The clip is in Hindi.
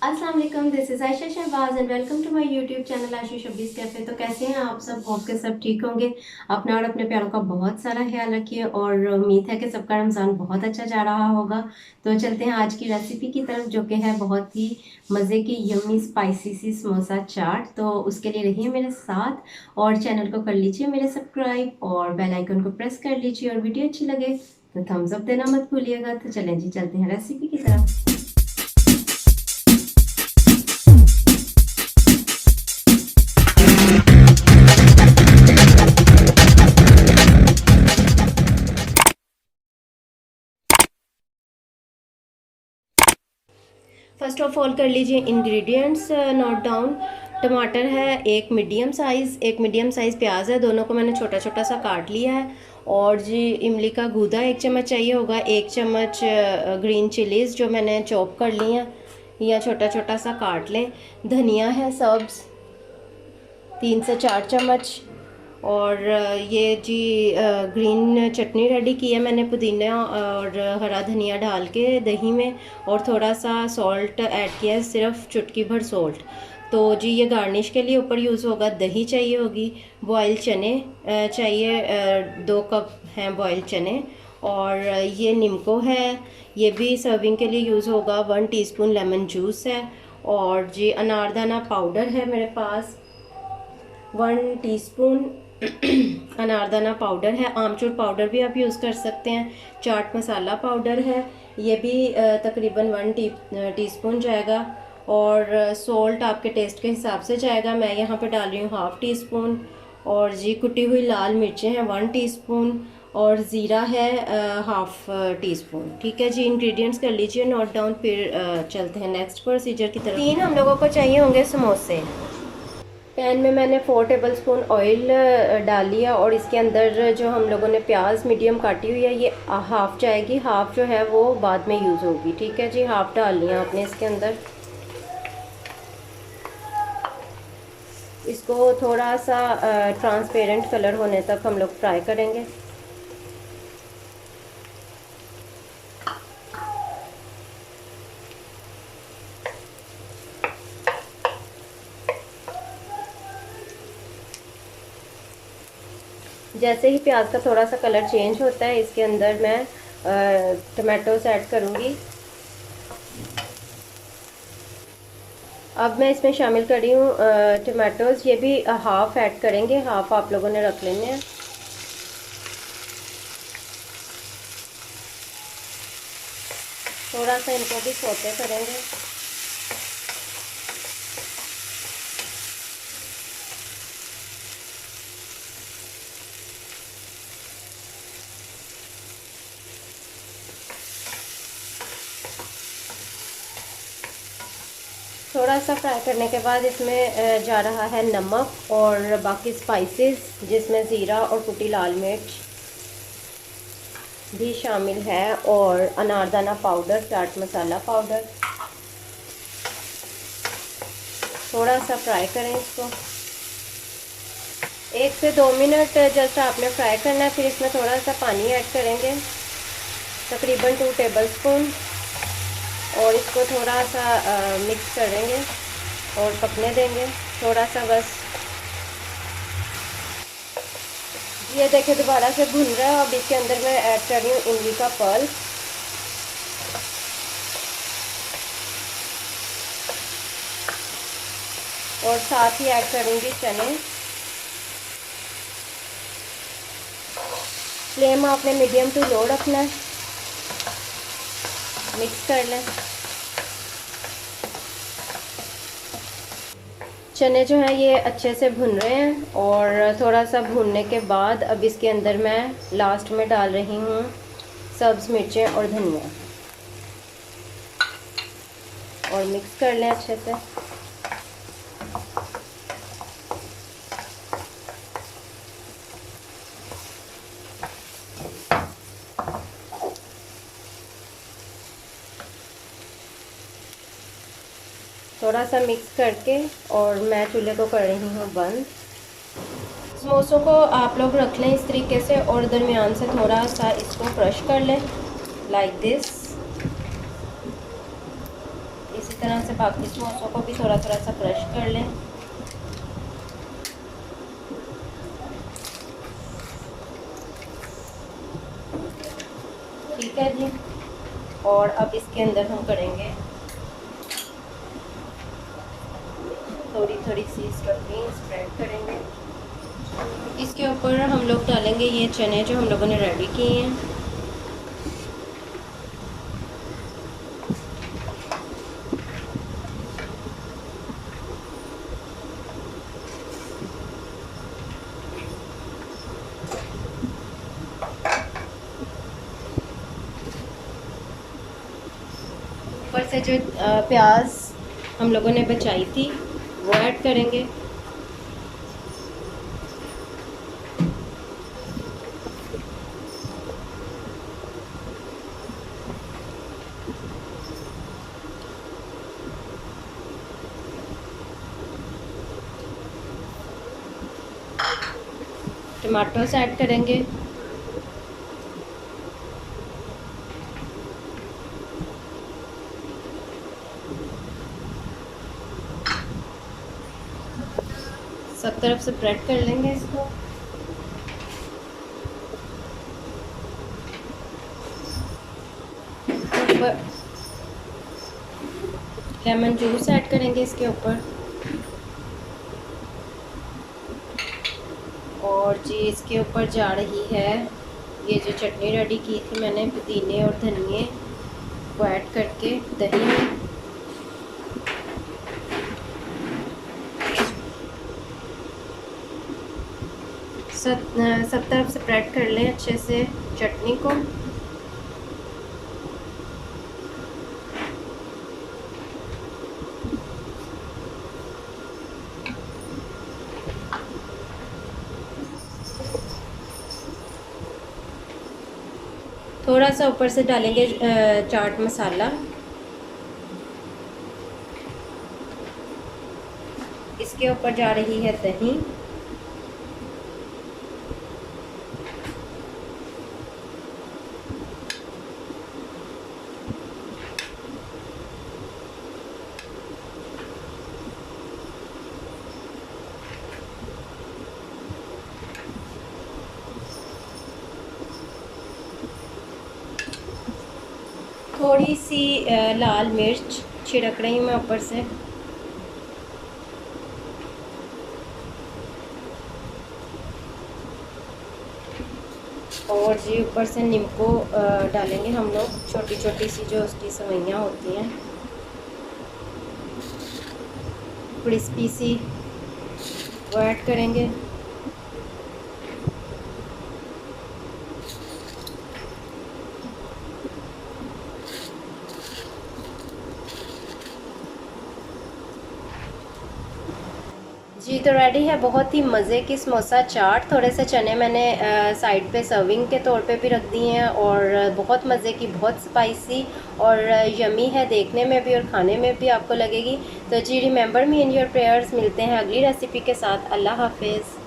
अस्सलाम वालेकुम, this is Ayesha Shahbaz and welcome to my YouTube channel आशी शब्बीस कैफ़े। तो कैसे हैं आप सब? होप के सब ठीक होंगे। अपना और अपने प्यारों का बहुत सारा ख्याल रखिए और उम्मीद है कि सबका रमज़ान बहुत अच्छा जा रहा होगा। तो चलते हैं आज की रेसिपी की तरफ, जो कि है बहुत ही मज़े की यम्मी स्पाइसी सी समोसा चाट। तो उसके लिए रहिए मेरे साथ और चैनल को कर लीजिए मेरे सब्सक्राइब और बेल आइकन को प्रेस कर लीजिए, और वीडियो अच्छी लगे तो थम्स अप देना मत भूलिएगा। तो चलें जी, चलते हैं रेसिपी की तरफ। फर्स्ट ऑफ ऑल कर लीजिए इंग्रेडिएंट्स नोट डाउन। टमाटर है एक मीडियम साइज़ प्याज है, दोनों को मैंने छोटा छोटा सा काट लिया है। और जी इमली का गूदा 1 चम्मच चाहिए होगा। 1 चम्मच ग्रीन चिलीज़ जो मैंने चॉप कर ली हैं या छोटा छोटा सा काट लें। धनिया है सब्ज़ 3 से 4 चम्मच। और ये जी ग्रीन चटनी रेडी की है मैंने पुदीना और हरा धनिया डाल के दही में, और थोड़ा सा सॉल्ट ऐड किया है, सिर्फ चुटकी भर सॉल्ट। तो जी ये गार्निश के लिए ऊपर यूज़ होगा। दही चाहिए होगी। बॉयल चने चाहिए, 2 कप हैं बॉयल चने। और ये निम्को है, ये भी सर्विंग के लिए यूज़ होगा। 1 टीस्पून लेमन जूस है। और जी अनारदाना पाउडर है मेरे पास 1 टीस्पून। अनारदाना पाउडर है, आमचूर पाउडर भी आप यूज़ कर सकते हैं। चाट मसाला पाउडर है, ये भी तकरीबन 1 टीस्पून जाएगा। और सॉल्ट आपके टेस्ट के हिसाब से जाएगा। मैं यहाँ पे डाल रही हूँ 1/2 टीस्पून। और जी कुटी हुई लाल मिर्चें हैं 1 टीस्पून। और ज़ीरा है 1/2 टीस्पून। ठीक है जी, इंग्रेडिएंट्स कर लीजिए नोट डाउन। फिर चलते हैं नेक्स्ट प्रोसीजर की तरफ। 3 हम लोगों को चाहिए होंगे समोसे। पैन में मैंने 4 टेबलस्पून ऑयल डाल लिया, और इसके अंदर जो हम लोगों ने प्याज मीडियम काटी हुई है ये हाफ़ जाएगी, हाफ़ जो है वो बाद में यूज़ होगी। ठीक है जी, हाफ़ डाल लिया आपने इसके अंदर। इसको थोड़ा सा ट्रांसपेरेंट कलर होने तक हम लोग फ्राई करेंगे। जैसे ही प्याज का थोड़ा सा कलर चेंज होता है, इसके अंदर मैं टमाटोस ऐड करूँगी। अब मैं इसमें शामिल कर रही हूँ टमाटोज़, ये भी हाफ़ ऐड करेंगे, हाफ़ आप लोगों ने रख लेने हैं। थोड़ा सा इनको भी सौते करेंगे। थोड़ा सा फ्राई करने के बाद इसमें जा रहा है नमक और बाकी स्पाइसेस, जिसमें ज़ीरा और कुटी लाल मिर्च भी शामिल है, और अनारदाना पाउडर, चाट मसाला पाउडर। थोड़ा सा फ्राई करें इसको, 1 से 2 मिनट जस्ट आपने फ्राई करना है। फिर इसमें थोड़ा सा पानी ऐड करेंगे, तकरीबन 2 टेबलस्पून। और इसको थोड़ा सा मिक्स करेंगे और पकने देंगे थोड़ा सा बस। ये देखिए दोबारा से भुन रहा है। अब इसके अंदर मैं ऐड कर रही हूँ इमली का पल्प, और साथ ही ऐड करूँगी चने। फ्लेम आपने मीडियम टू लो रखना है। मिक्स कर लें। चने जो हैं ये अच्छे से भुन रहे हैं, और थोड़ा सा भुनने के बाद अब इसके अंदर मैं लास्ट में डाल रही हूँ सब्ज़ मिर्चें और धनिया, और मिक्स कर लें अच्छे से। थोड़ा सा मिक्स करके और मैं चूल्हे को कर रही हूँ बंद। समोसों को आप लोग रख लें इस तरीके से, और दरमियान से थोड़ा सा इसको क्रश कर लें लाइक दिस। इसी इस तरह से बाकी समोसों को भी थोड़ा थोड़ा सा क्रश कर लें। ठीक है जी। और अब इसके अंदर हम करेंगे थोड़ी थोड़ी सी स्टफिंग स्प्रेड करेंगे। इसके ऊपर हम लोग डालेंगे ये चने जो हम लोगों ने रेडी किए हैं। ऊपर से जो प्याज हम लोगों ने बचाई थी वो ऐड करेंगे। टमाटोस ऐड करेंगे। सब तरफ से स्प्रेड कर लेंगे इसको। ऊपर लेमन जूस ऐड करेंगे इसके ऊपर। और जी इसके ऊपर जा रही है ये जो चटनी रेडी की थी मैंने पुदीने और धनिए को ऐड करके दही में। सब तरफ से स्प्रेड कर लें अच्छे से चटनी को। थोड़ा सा ऊपर से डालेंगे चाट मसाला। इसके ऊपर जा रही है दही। थोड़ी सी लाल मिर्च छिड़क रही हूँ मैं ऊपर से। और जी ऊपर से नींबू डालेंगे हम लोग, छोटी छोटी सी जो उसकी सवैयाँ होती हैं, क्रिस्पी सी, वो ऐड करेंगे। जी तो रेडी है बहुत ही मज़े की समोसा चाट। थोड़े से चने मैंने साइड पे सर्विंग के तौर पे भी रख दिए हैं और बहुत मज़े की, बहुत स्पाइसी और यमी है देखने में भी और खाने में भी आपको लगेगी। तो जी remember me in your prayers. मिलते हैं अगली रेसिपी के साथ। अल्लाह हाफिज़।